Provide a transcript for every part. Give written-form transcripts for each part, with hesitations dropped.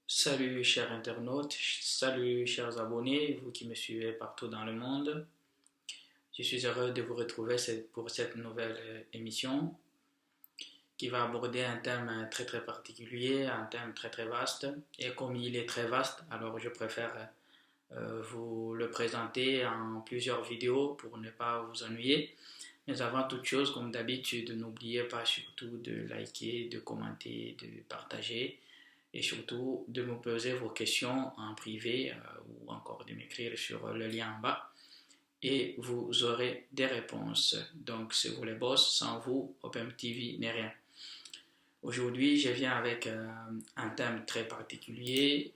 Salut chers internautes, salut chers abonnés, vous qui me suivez partout dans le monde. Je suis heureux de vous retrouver pour cette nouvelle émission qui va aborder un thème très particulier, un thème très vaste. Et comme il est très vaste, alors je préfère vous le présenter en plusieurs vidéos pour ne pas vous ennuyer. Mais avant toute chose, comme d'habitude, n'oubliez pas surtout de liker, de commenter, de partager et surtout de me poser vos questions en privé ou encore de m'écrire sur le lien en bas et vous aurez des réponses. Donc c'est vous les boss, sans vous, OpenTV n'est rien. Aujourd'hui, je viens avec un thème très particulier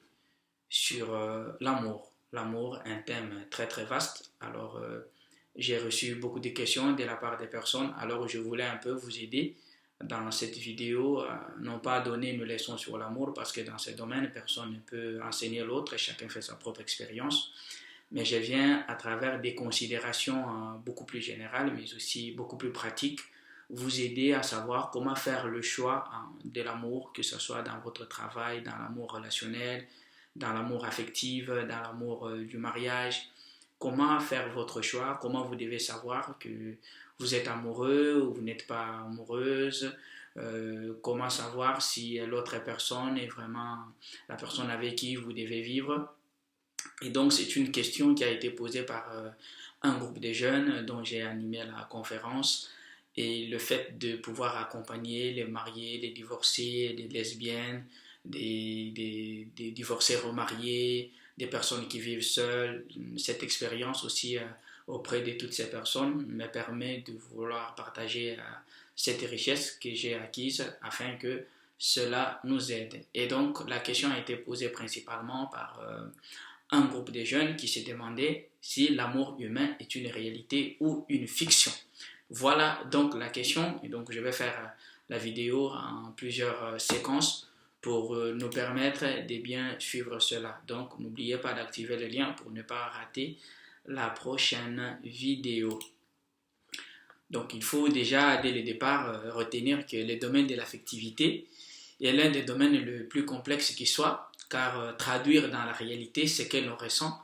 sur l'amour. L'amour, un thème très vaste. Alors, j'ai reçu beaucoup de questions de la part des personnes, alors je voulais un peu vous aider dans cette vidéo, non pas donner une leçon sur l'amour, parce que dans ce domaine, personne ne peut enseigner l'autre, chacun fait sa propre expérience, mais je viens à travers des considérations beaucoup plus générales, mais aussi beaucoup plus pratiques, vous aider à savoir comment faire le choix de l'amour, que ce soit dans votre travail, dans l'amour relationnel, dans l'amour affectif, dans l'amour du mariage. Comment faire votre choix, comment vous devez savoir que vous êtes amoureux ou vous n'êtes pas amoureuse, comment savoir si l'autre personne est vraiment la personne avec qui vous devez vivre. Et donc c'est une question qui a été posée par un groupe de jeunes dont j'ai animé la conférence. Et le fait de pouvoir accompagner les mariés, les divorcés, les lesbiennes, des divorcés remariés, des personnes qui vivent seules, cette expérience aussi auprès de toutes ces personnes me permet de vouloir partager cette richesse que j'ai acquise afin que cela nous aide. Et donc la question a été posée principalement par un groupe de jeunes qui se demandaient si l'amour humain est une réalité ou une fiction. Voilà donc la question, et donc je vais faire la vidéo en plusieurs séquences pour nous permettre de bien suivre cela. Donc n'oubliez pas d'activer le lien pour ne pas rater la prochaine vidéo. Donc il faut déjà dès le départ retenir que le domaine de l'affectivité est l'un des domaines les plus complexes qui soit, car traduire dans la réalité ce que l'on ressent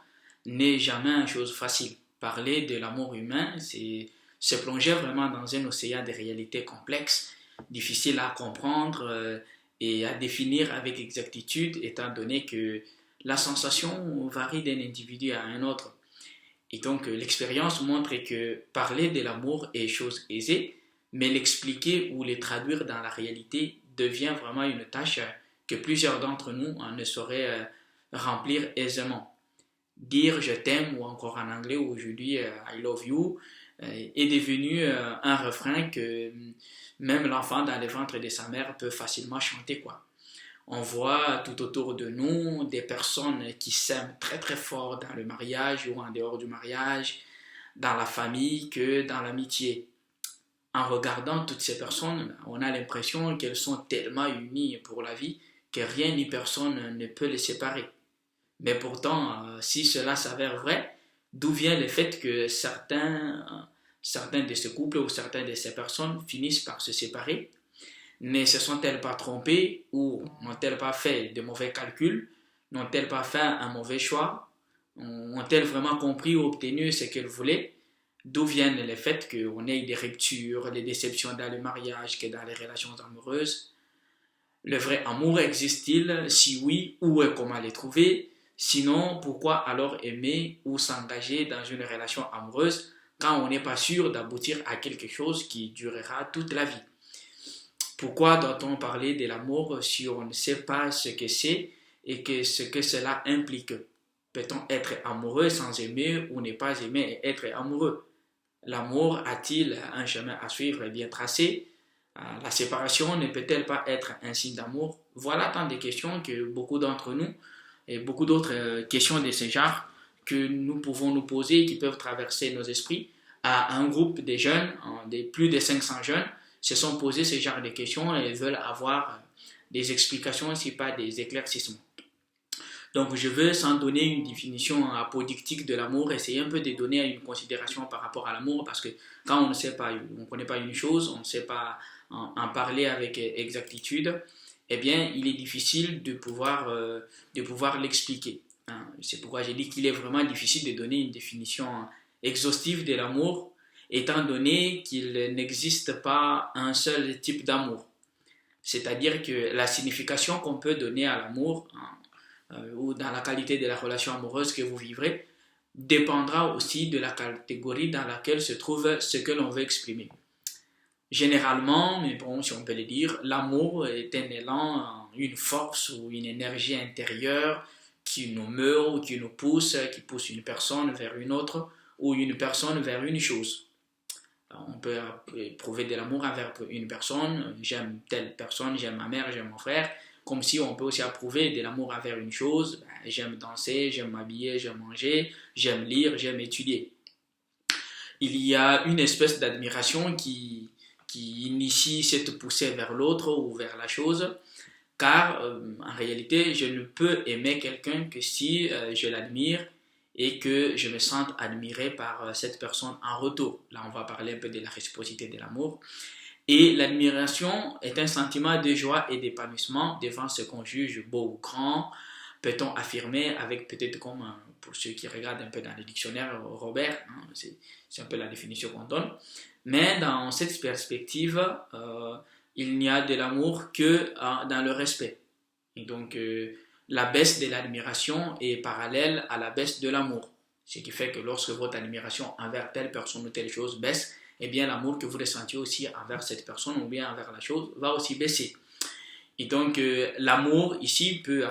n'est jamais une chose facile. Parler de l'amour humain, c'est se plonger vraiment dans un océan de réalités complexes, difficiles à comprendre et à définir avec exactitude, étant donné que la sensation varie d'un individu à un autre. Et donc l'expérience montre que parler de l'amour est chose aisée, mais l'expliquer ou le traduire dans la réalité devient vraiment une tâche que plusieurs d'entre nous ne sauraient remplir aisément. Dire je t'aime ou encore en anglais aujourd'hui I love you est devenu un refrain que même l'enfant dans le ventre de sa mère peut facilement chanter quoi. On voit tout autour de nous des personnes qui s'aiment très fort dans le mariage ou en dehors du mariage, dans la famille que dans l'amitié. En regardant toutes ces personnes, on a l'impression qu'elles sont tellement unies pour la vie que rien ni personne ne peut les séparer. Mais pourtant, si cela s'avère vrai, d'où vient le fait que certains de ces couples ou certaines de ces personnes finissent par se séparer? Ne se sont-elles pas trompées ou n'ont-elles pas fait de mauvais calculs? N'ont-elles pas fait un mauvais choix? Ont-elles vraiment compris ou obtenu ce qu'elles voulaient? D'où viennent les faits qu'on ait des ruptures, des déceptions dans le mariage, que dans les relations amoureuses? Le vrai amour existe-t-il? Si oui, où et comment les trouver? Sinon, pourquoi alors aimer ou s'engager dans une relation amoureuse quand on n'est pas sûr d'aboutir à quelque chose qui durera toute la vie? Pourquoi doit-on parler de l'amour si on ne sait pas ce que c'est et ce que cela implique? Peut-on être amoureux sans aimer ou ne pas aimer et être amoureux? L'amour a-t-il un chemin à suivre bien tracé? La séparation ne peut-elle pas être un signe d'amour? Voilà tant de questions que beaucoup d'entre nous et beaucoup d'autres questions de ce genre que nous pouvons nous poser et qui peuvent traverser nos esprits. À un groupe de jeunes, de plus de 500 jeunes, se sont posés ce genre de questions et veulent avoir des explications, si pas des éclaircissements. Donc je veux, sans donner une définition apodictique de l'amour, essayer un peu de donner une considération par rapport à l'amour, parce que quand on ne sait pas, on ne connaît pas une chose, on ne sait pas en parler avec exactitude, eh bien, il est difficile de pouvoir l'expliquer. Hein. C'est pourquoi j'ai dit qu'il est vraiment difficile de donner une définition exhaustive de l'amour, étant donné qu'il n'existe pas un seul type d'amour. C'est-à-dire que la signification qu'on peut donner à l'amour, hein, ou dans la qualité de la relation amoureuse que vous vivrez, dépendra aussi de la catégorie dans laquelle se trouve ce que l'on veut exprimer. Généralement, mais bon, si on peut le dire, l'amour est un élan, une force ou une énergie intérieure qui nous meut ou qui nous pousse, qui pousse une personne vers une autre ou une personne vers une chose. On peut éprouver de l'amour envers une personne, j'aime telle personne, j'aime ma mère, j'aime mon frère, comme si on peut aussi éprouver de l'amour envers une chose, j'aime danser, j'aime m'habiller, j'aime manger, j'aime lire, j'aime étudier. Il y a une espèce d'admiration qui initie cette poussée vers l'autre ou vers la chose, car en réalité, je ne peux aimer quelqu'un que si je l'admire et que je me sente admiré par cette personne en retour. Là, on va parler un peu de la réciprocité de l'amour. Et l'admiration est un sentiment de joie et d'épanouissement devant ce qu'on juge beau ou grand, peut-on affirmer avec peut-être comme, pour ceux qui regardent un peu dans le dictionnaire, Robert, hein, c'est un peu la définition qu'on donne. Mais dans cette perspective, il n'y a de l'amour que dans le respect. Et donc, la baisse de l'admiration est parallèle à la baisse de l'amour. Ce qui fait que lorsque votre admiration envers telle personne ou telle chose baisse, eh bien l'amour que vous ressentez aussi envers cette personne ou bien envers la chose va aussi baisser. Et donc l'amour ici peut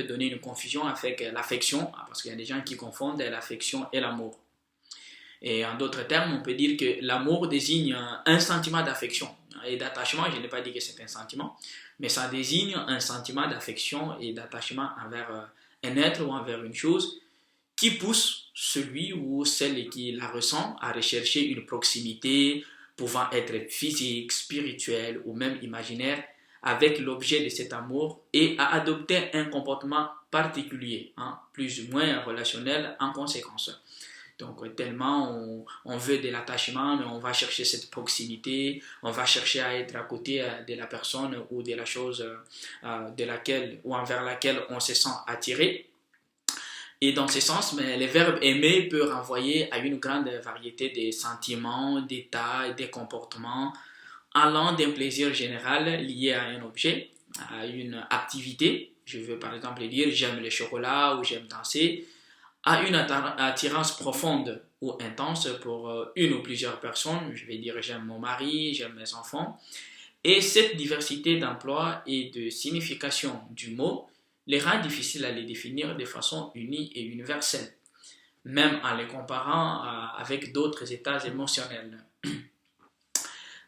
donner une confusion avec l'affection, parce qu'il y a des gens qui confondent l'affection et l'amour. Et en d'autres termes, on peut dire que l'amour désigne un sentiment d'affection et d'attachement. Je n'ai pas dit que c'est un sentiment, mais ça désigne un sentiment d'affection et d'attachement envers un être ou envers une chose qui pousse celui ou celle qui la ressent à rechercher une proximité pouvant être physique, spirituelle ou même imaginaire avec l'objet de cet amour et à adopter un comportement particulier, hein, plus ou moins relationnel en conséquence. Donc tellement on veut de l'attachement, mais on va chercher cette proximité, on va chercher à être à côté de la personne ou de la chose de laquelle ou envers laquelle on se sent attiré. Et dans ce sens, mais le verbe aimer peut renvoyer à une grande variété de sentiments, d'états et de comportements allant d'un plaisir général lié à un objet, à une activité. Je veux par exemple dire j'aime le chocolat ou j'aime danser, à une attirance profonde ou intense pour une ou plusieurs personnes. Je vais dire j'aime mon mari, j'aime mes enfants. Et cette diversité d'emploi et de signification du mot les rend difficiles à les définir de façon unie et universelle, même en les comparant avec d'autres états émotionnels.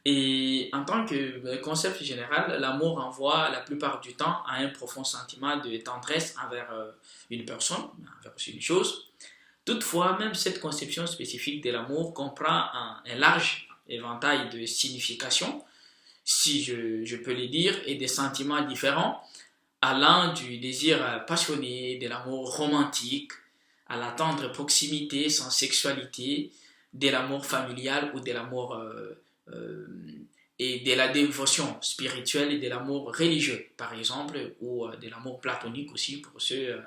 Et en tant que concept général, l'amour renvoie la plupart du temps à un profond sentiment de tendresse envers une personne, envers une chose. Toutefois, même cette conception spécifique de l'amour comprend un large éventail de significations, si je peux le dire, et des sentiments différents, allant du désir passionné, de l'amour romantique, à la tendre proximité sans sexualité, de l'amour familial ou de l'amour et de la dévotion spirituelle et de l'amour religieux, par exemple, ou de l'amour platonique aussi pour ceux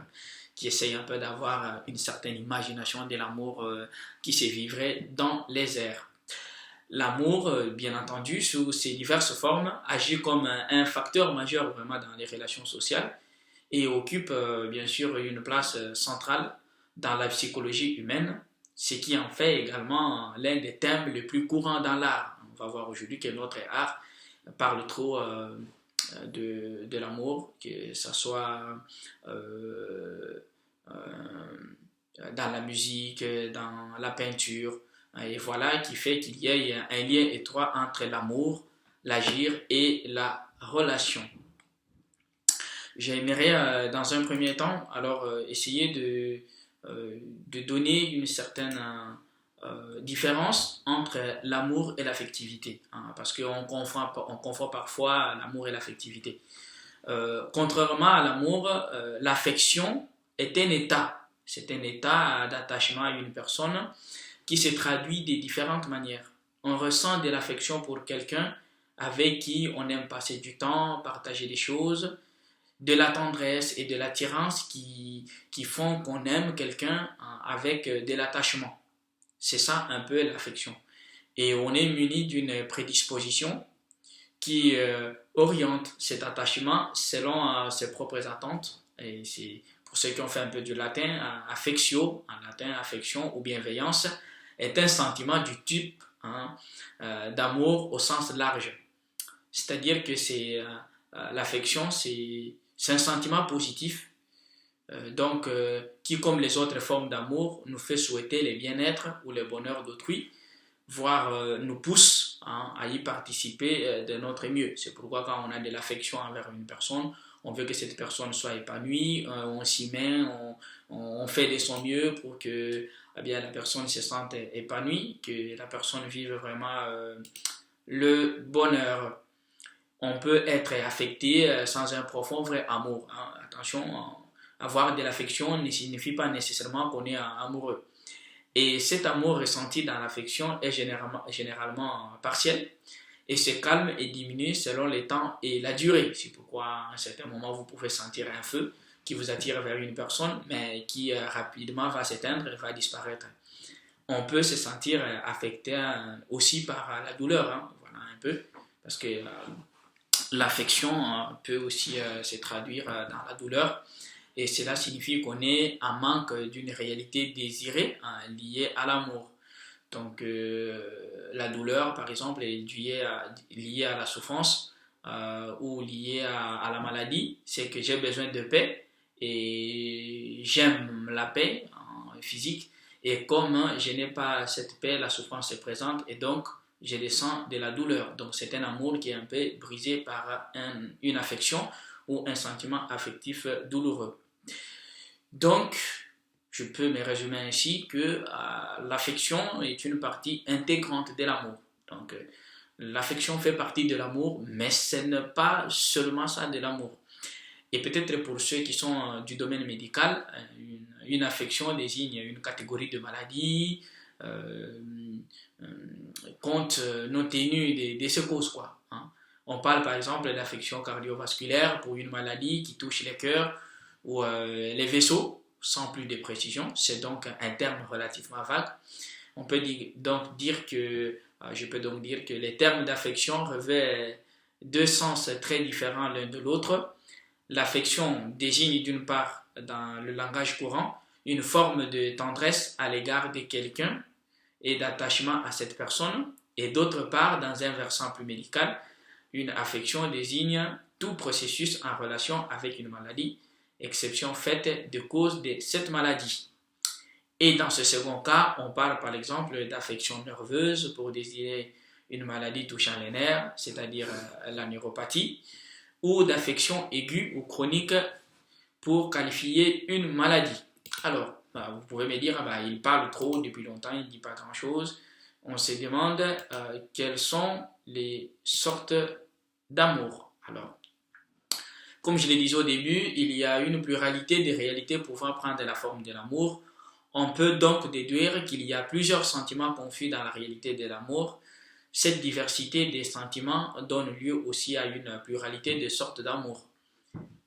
qui essayent un peu d'avoir une certaine imagination de l'amour qui se vivrait dans les airs. L'amour, bien entendu, sous ses diverses formes, agit comme un facteur majeur vraiment dans les relations sociales et occupe bien sûr une place centrale dans la psychologie humaine, ce qui en fait également l'un des thèmes les plus courants dans l'art. On va voir aujourd'hui que notre art parle trop de l'amour, que ce soit dans la musique, dans la peinture. Et voilà qui fait qu'il y ait un lien étroit entre l'amour, l'agir et la relation. J'aimerais dans un premier temps alors essayer de donner une certaine différence entre l'amour et l'affectivité, hein, parce qu'on confond parfois l'amour et l'affectivité. Contrairement à l'amour, l'affection est un état, c'est un état d'attachement à une personne qui se traduit de différentes manières. On ressent de l'affection pour quelqu'un avec qui on aime passer du temps, partager des choses, de la tendresse et de l'attirance qui font qu'on aime quelqu'un avec de l'attachement. C'est ça un peu l'affection. Et on est muni d'une prédisposition qui oriente cet attachement selon ses propres attentes. Et c'est pour ceux qui ont fait un peu du latin, affectio, en latin affection ou bienveillance, est un sentiment du type d'amour au sens large. C'est-à-dire que l'affection, c'est un sentiment positif, qui, comme les autres formes d'amour, nous fait souhaiter le bien-être ou le bonheur d'autrui, voire nous pousse à y participer de notre mieux. C'est pourquoi quand on a de l'affection envers une personne, on veut que cette personne soit épanouie, on s'y met, on fait de son mieux pour que la personne se sente épanouie, que la personne vive vraiment le bonheur. On peut être affecté sans un profond vrai amour. Attention, avoir de l'affection ne signifie pas nécessairement qu'on est amoureux. Et cet amour ressenti dans l'affection est généralement partiel et se calme et diminue selon le temps et la durée. C'est pourquoi à un certain moment vous pouvez sentir un feu qui vous attire vers une personne mais qui rapidement va s'éteindre et va disparaître. On peut se sentir affecté aussi par la douleur, voilà un peu, parce que l'affection peut aussi se traduire dans la douleur. Et cela signifie qu'on est en manque d'une réalité désirée liée à l'amour. Donc la douleur, par exemple, est liée à la souffrance ou liée à la maladie. C'est que j'ai besoin de paix et j'aime la paix physique. Et comme je n'ai pas cette paix, la souffrance est présente et donc je ressens de la douleur. Donc c'est un amour qui est un peu brisé par une affection ou un sentiment affectif douloureux. Donc, je peux me résumer ainsi que l'affection est une partie intégrante de l'amour. Donc, l'affection fait partie de l'amour, mais ce n'est pas seulement ça de l'amour. Et peut-être pour ceux qui sont du domaine médical, une affection désigne une catégorie de maladies, compte non tenu de ses causes, quoi. On parle par exemple d'affection cardiovasculaire pour une maladie qui touche les cœurs ou les vaisseaux, sans plus de précision. C'est donc un terme relativement vague. Je peux donc dire que les termes d'affection revêtent deux sens très différents l'un de l'autre. L'affection désigne d'une part, dans le langage courant, une forme de tendresse à l'égard de quelqu'un et d'attachement à cette personne, et d'autre part, dans un versant plus médical, une affection désigne tout processus en relation avec une maladie, exception faite de cause de cette maladie. Et dans ce second cas, on parle par exemple d'affection nerveuse pour désigner une maladie touchant les nerfs, c'est-à-dire la neuropathie, ou d'affection aiguë ou chronique pour qualifier une maladie. Alors, vous pouvez me dire, il parle trop depuis longtemps, il ne dit pas grand-chose. On se demande quelles sont les sortes d'amour. Alors, comme je le disais au début, il y a une pluralité de réalités pouvant prendre la forme de l'amour. On peut donc déduire qu'il y a plusieurs sentiments confus dans la réalité de l'amour. Cette diversité des sentiments donne lieu aussi à une pluralité de sortes d'amour.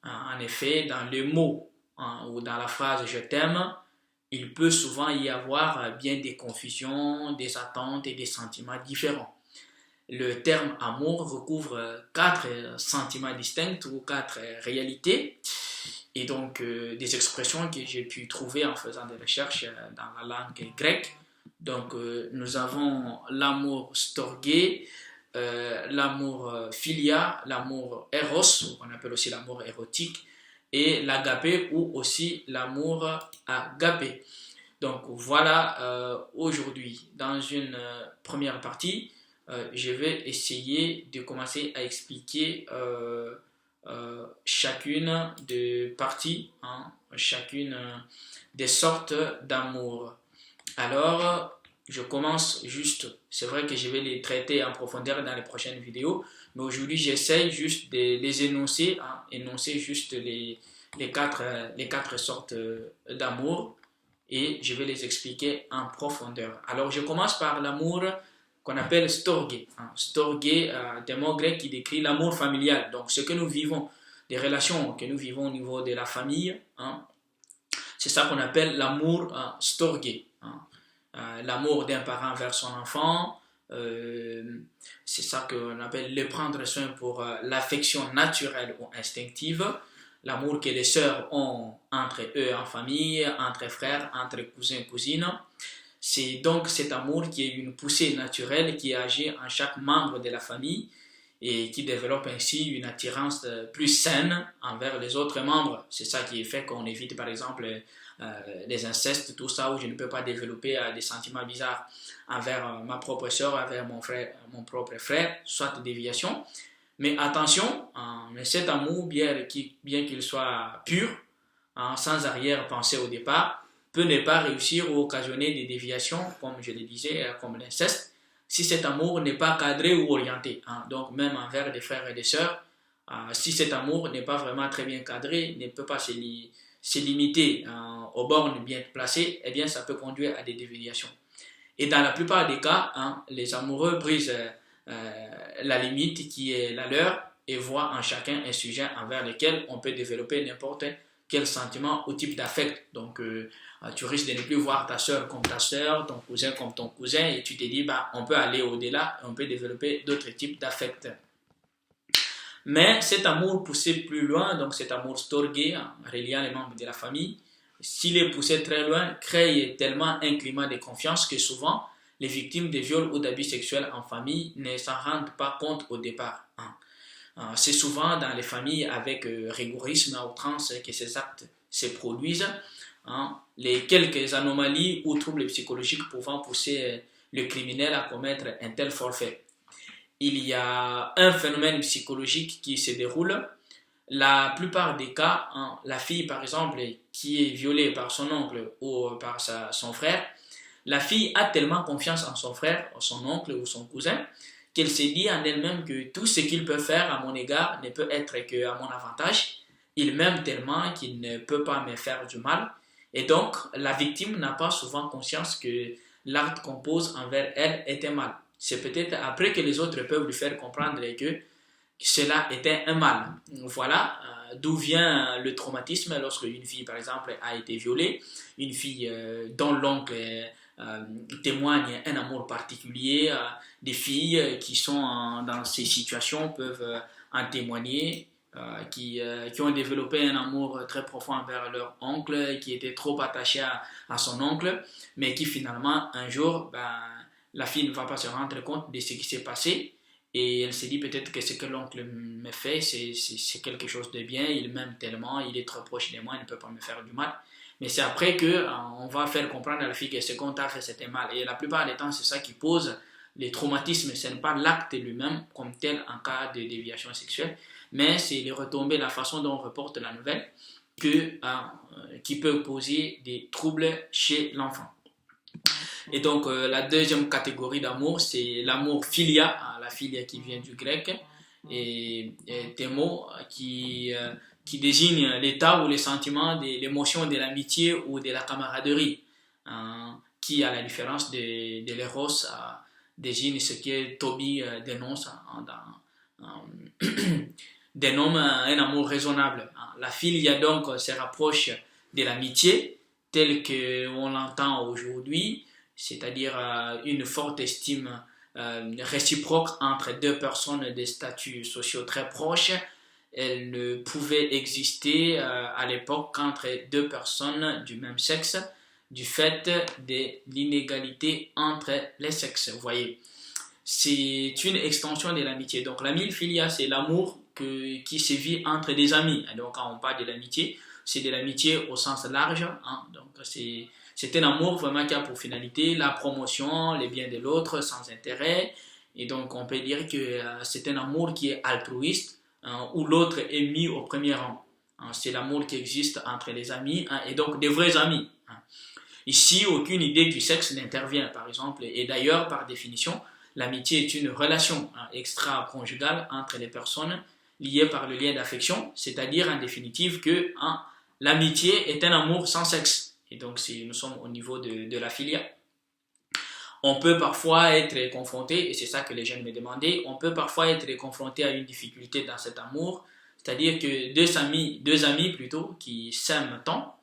En effet, dans le mot ou dans la phrase « je t'aime », il peut souvent y avoir bien des confusions, des attentes et des sentiments différents. Le terme amour recouvre 4 sentiments distincts ou 4 réalités et donc des expressions que j'ai pu trouver en faisant des recherches dans la langue grecque. Donc nous avons l'amour storgé, l'amour philia, l'amour eros, qu'on appelle aussi l'amour érotique, et l'agapé ou aussi l'amour agapé. Donc voilà, aujourd'hui, dans une première partie, je vais essayer de commencer à expliquer chacune des parties, chacune des sortes d'amour. Alors, je commence juste, c'est vrai que je vais les traiter en profondeur dans les prochaines vidéos, mais aujourd'hui j'essaye juste de les énoncer, énoncer juste les 4 sortes d'amour et je vais les expliquer en profondeur. Alors, je commence par l'amour qu'on appelle storge. Storge, des mots grecs qui décrit l'amour familial. Donc ce que nous vivons, des relations que nous vivons au niveau de la famille, c'est ça qu'on appelle l'amour storge. L'amour d'un parent vers son enfant, c'est ça qu'on appelle le prendre soin pour l'affection naturelle ou instinctive, l'amour que les sœurs ont entre eux en famille, entre frères, entre cousins, cousines. C'est donc cet amour qui est une poussée naturelle qui agit en chaque membre de la famille et qui développe ainsi une attirance plus saine envers les autres membres. C'est ça qui fait qu'on évite par exemple les incestes, tout ça, où je ne peux pas développer des sentiments bizarres envers ma propre soeur, envers mon propre frère, soit déviation. Mais attention, cet amour, bien qu'il soit pur, sans arrière-pensée au départ, peut ne pas réussir ou occasionner des déviations, comme je le disais, comme l'inceste, si cet amour n'est pas cadré ou orienté. Donc même envers des frères et des sœurs, si cet amour n'est pas vraiment très bien cadré, ne peut pas se limiter aux bornes bien placées, eh bien ça peut conduire à des déviations. Et dans la plupart des cas, les amoureux brisent la limite qui est la leur et voient en chacun un sujet envers lequel on peut développer n'importe quel sentiment ou type d'affect. Donc tu risques de ne plus voir ta soeur comme ta soeur, ton cousin comme ton cousin, et tu te dis on peut aller au-delà, on peut développer d'autres types d'affects. Mais cet amour poussé plus loin, donc cet amour storge, reliant les membres de la famille, s'il est poussé très loin, crée tellement un climat de confiance que souvent les victimes de viols ou d'abus sexuels en famille ne s'en rendent pas compte au départ. C'est souvent dans les familles avec rigorisme à outrance que ces actes se produisent. Les quelques anomalies ou troubles psychologiques pouvant pousser le criminel à commettre un tel forfait. Il y a un phénomène psychologique qui se déroule. La plupart des cas, la fille par exemple qui est violée par son oncle ou par son frère, la fille a tellement confiance en son frère, son oncle ou son cousin qu'elle se dit en elle-même que tout ce qu'il peut faire à mon égard ne peut être qu'à mon avantage. Il m'aime tellement qu'il ne peut pas me faire du mal. Et donc, la victime n'a pas souvent conscience que l'acte qu'on pose envers elle était mal. C'est peut-être après que les autres peuvent lui faire comprendre que cela était un mal. Voilà d'où vient le traumatisme lorsque une fille, par exemple, a été violée, une fille dont l'oncle témoigne un amour particulier. Des filles qui sont dans ces situations peuvent en témoigner. Qui ont développé un amour très profond envers leur oncle, qui était trop attaché à son oncle, mais qui finalement, un jour, la fille ne va pas se rendre compte de ce qui s'est passé, et elle se dit peut-être que ce que l'oncle me fait, c'est quelque chose de bien, il m'aime tellement, il est trop proche de moi, il ne peut pas me faire du mal. Mais c'est après qu'on va faire comprendre à la fille que ce qu'on t'a fait, c'était mal. Et la plupart des temps, c'est ça qui pose les traumatismes, ce n'est pas l'acte lui-même comme tel en cas de déviation sexuelle, mais c'est les retombées, la façon dont on reporte la nouvelle qui peut poser des troubles chez l'enfant. Et donc la deuxième catégorie d'amour, c'est l'amour philia, la philia qui vient du grec, et des mots qui désignent l'état ou les sentiments, l'émotion de l'amitié ou de la camaraderie, qui, à la différence de l'éros, désigne ce que Tobie dénonce dénomme un amour raisonnable. La philia donc se rapproche de l'amitié telle qu'on l'entend aujourd'hui, c'est-à-dire une forte estime réciproque entre deux personnes de statuts sociaux très proches. Elle ne pouvait exister à l'époque qu'entre deux personnes du même sexe, du fait de l'inégalité entre les sexes. Vous voyez, c'est une extension de l'amitié. Donc l'amie philia, c'est l'amour qui se vit entre des amis. Donc quand on parle de l'amitié, c'est de l'amitié au sens large. Donc c'est un amour vraiment qui a pour finalité la promotion, les biens de l'autre sans intérêt. Et donc on peut dire que c'est un amour qui est altruiste, où l'autre est mis au premier rang. C'est l'amour qui existe entre les amis, et donc des vrais amis. Ici, aucune idée du sexe n'intervient, par exemple. Et d'ailleurs, par définition, l'amitié est une relation extra-conjugale entre les personnes liées par le lien d'affection, c'est-à-dire en définitive que l'amitié est un amour sans sexe. Et donc, nous sommes au niveau de la philia. On peut parfois être confronté, et c'est ça que les jeunes me demandaient, on peut parfois être confronté à une difficulté dans cet amour, c'est-à-dire que deux amis plutôt, qui s'aiment tant,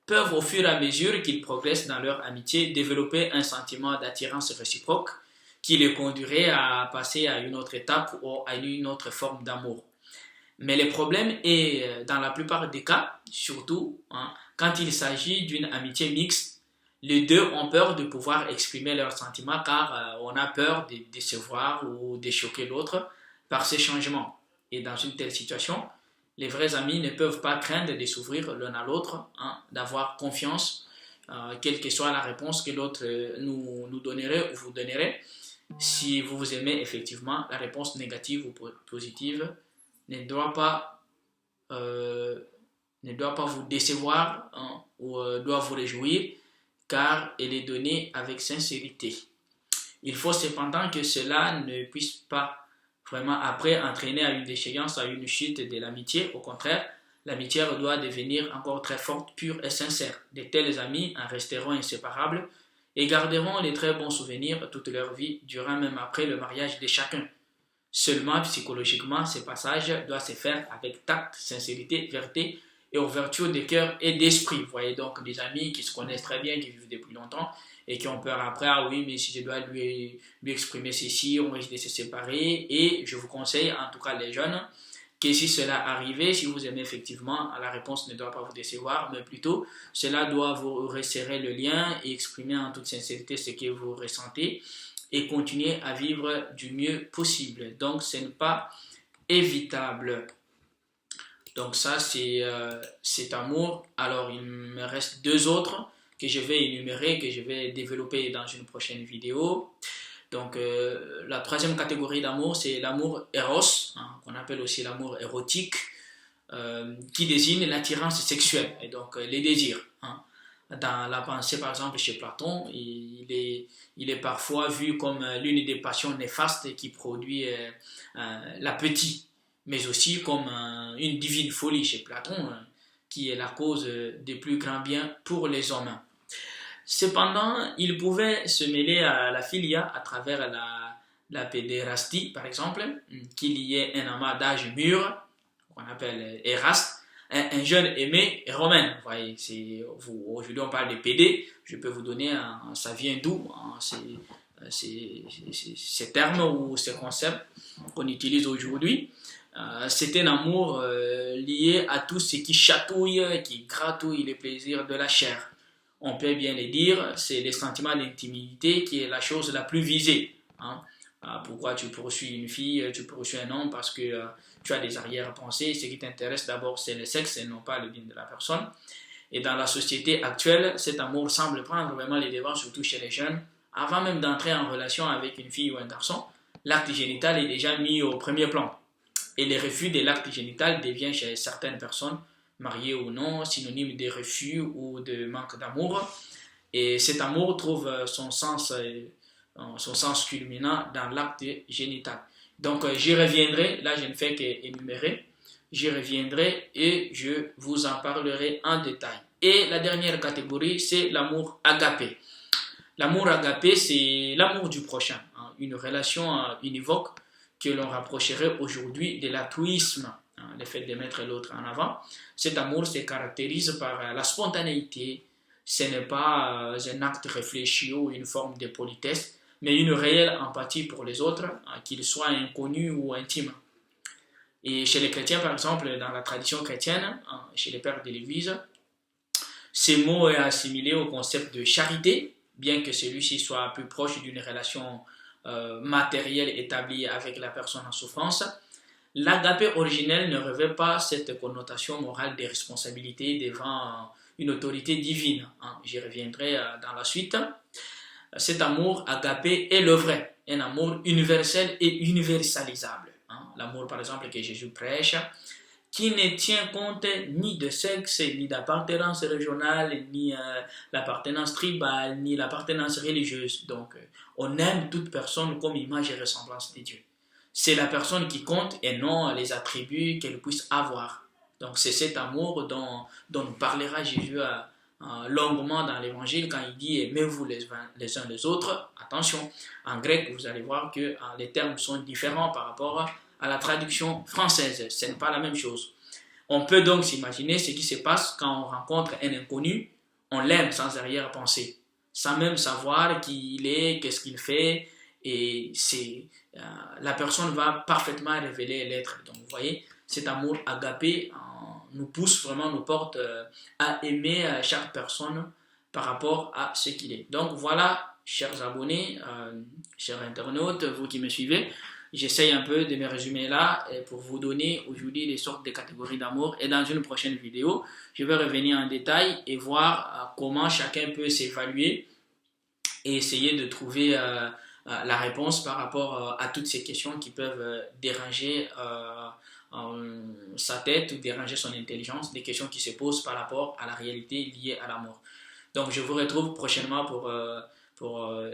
peuvent au fur et à mesure qu'ils progressent dans leur amitié développer un sentiment d'attirance réciproque qui les conduirait à passer à une autre étape ou à une autre forme d'amour. Mais le problème est, dans la plupart des cas, surtout quand il s'agit d'une amitié mixte, les deux ont peur de pouvoir exprimer leurs sentiments car on a peur de décevoir ou de choquer l'autre par ces changements. Et dans une telle situation, les vrais amis ne peuvent pas craindre de s'ouvrir l'un à l'autre, d'avoir confiance, quelle que soit la réponse que l'autre nous donnerait ou vous donnerait. Si vous vous aimez effectivement, la réponse négative ou positive ne doit pas vous décevoir ou doit vous réjouir, car elle est donnée avec sincérité. Il faut cependant que cela ne puisse pas vraiment après entraîner à une déchéance, à une chute de l'amitié. Au contraire, l'amitié doit devenir encore très forte, pure et sincère. De tels amis en resteront inséparables et garderont les très bons souvenirs toute leur vie, durant même après le mariage de chacun. Seulement, psychologiquement, ce passage doit se faire avec tact, sincérité, vérité et ouverture de cœur et d'esprit. Vous voyez donc des amis qui se connaissent très bien, qui vivent depuis longtemps et qui ont peur après, ah oui, mais si je dois lui exprimer ceci, on risque de se séparer. Et je vous conseille, en tout cas les jeunes, que si cela arrivait, si vous aimez effectivement, la réponse ne doit pas vous décevoir, mais plutôt, cela doit vous resserrer le lien et exprimer en toute sincérité ce que vous ressentez et continuer à vivre du mieux possible. Donc, ce n'est pas évitable. Donc ça, c'est cet amour. Alors, il me reste deux autres que je vais énumérer, que je vais développer dans une prochaine vidéo. Donc, la troisième catégorie d'amour, c'est l'amour éros, qu'on appelle aussi l'amour érotique, qui désigne l'attirance sexuelle et donc les désirs. Dans la pensée, par exemple, chez Platon, il est parfois vu comme l'une des passions néfastes qui produit l'appétit, mais aussi comme une divine folie chez Platon, qui est la cause des plus grands biens pour les hommes. Cependant, il pouvait se mêler à la philia à travers la pédérastie, par exemple, qu'il y ait un amas d'âge mûr, qu'on appelle éraste, un jeune aimé romain. Vous voyez, aujourd'hui on parle de PD, je peux vous donner, ça vient d'où ces termes ou ces concepts qu'on utilise aujourd'hui. C'est un amour lié à tout ce qui chatouille, qui gratouille les plaisirs de la chair. On peut bien le dire, c'est le sentiment d'intimité qui est la chose la plus visée. Pourquoi tu poursuis une fille, tu poursuis un homme? Parce que tu as des arrière-pensées. Ce qui t'intéresse d'abord, c'est le sexe et non pas le bien de la personne. Et dans la société actuelle, cet amour semble prendre vraiment les devants, surtout chez les jeunes. Avant même d'entrer en relation avec une fille ou un garçon, l'acte génital est déjà mis au premier plan. Et le refus de l'acte génital devient chez certaines personnes, mariées ou non, synonyme de refus ou de manque d'amour. Et cet amour trouve son sens culminant dans l'acte génital. Donc j'y reviendrai, là je ne fais qu'énumérer, j'y reviendrai et je vous en parlerai en détail. Et la dernière catégorie, c'est l'amour agapé. L'amour agapé, c'est l'amour du prochain, une relation univoque que l'on rapprocherait aujourd'hui de l'altruisme, le fait de mettre l'autre en avant. Cet amour se caractérise par la spontanéité, ce n'est pas un acte réfléchi ou une forme de politesse, mais une réelle empathie pour les autres, qu'ils soient inconnus ou intimes. Et chez les chrétiens, par exemple, dans la tradition chrétienne, chez les pères de l'Église, ce mot est assimilé au concept de charité, bien que celui-ci soit plus proche d'une relation matérielle établie avec la personne en souffrance. L'agapé originel ne revêt pas cette connotation morale des responsabilités devant une autorité divine. J'y reviendrai dans la suite. Cet amour agapé est le vrai, un amour universel et universalisable. L'amour, par exemple, que Jésus prêche, qui ne tient compte ni de sexe, ni d'appartenance régionale, ni l'appartenance tribale, ni l'appartenance religieuse. Donc, on aime toute personne comme image et ressemblance de Dieu. C'est la personne qui compte et non les attributs qu'elle puisse avoir. Donc, c'est cet amour dont nous parlera Jésus longuement dans l'évangile quand il dit aimez-vous les uns les autres. Attention, en grec, vous allez voir que les termes sont différents par rapport à la traduction française. Ce n'est pas la même chose. On peut donc s'imaginer ce qui se passe quand on rencontre un inconnu, on l'aime sans arrière-pensée, sans même savoir qui il est, qu'est-ce qu'il fait, et la personne va parfaitement révéler l'être. Donc vous voyez, cet amour agapé nous pousse vraiment, nous porte à aimer chaque personne par rapport à ce qu'il est. Donc voilà, chers abonnés, chers internautes, vous qui me suivez, j'essaye un peu de me résumer là pour vous donner aujourd'hui les sortes de catégories d'amour, et dans une prochaine vidéo, je vais revenir en détail et voir comment chacun peut s'évaluer et essayer de trouver la réponse par rapport à toutes ces questions qui peuvent déranger sa tête ou déranger son intelligence, des questions qui se posent par rapport à la réalité liée à la mort. Donc je vous retrouve prochainement pour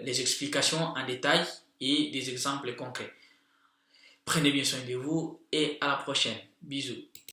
les explications en détail et des exemples concrets. Prenez bien soin de vous et à la prochaine. Bisous.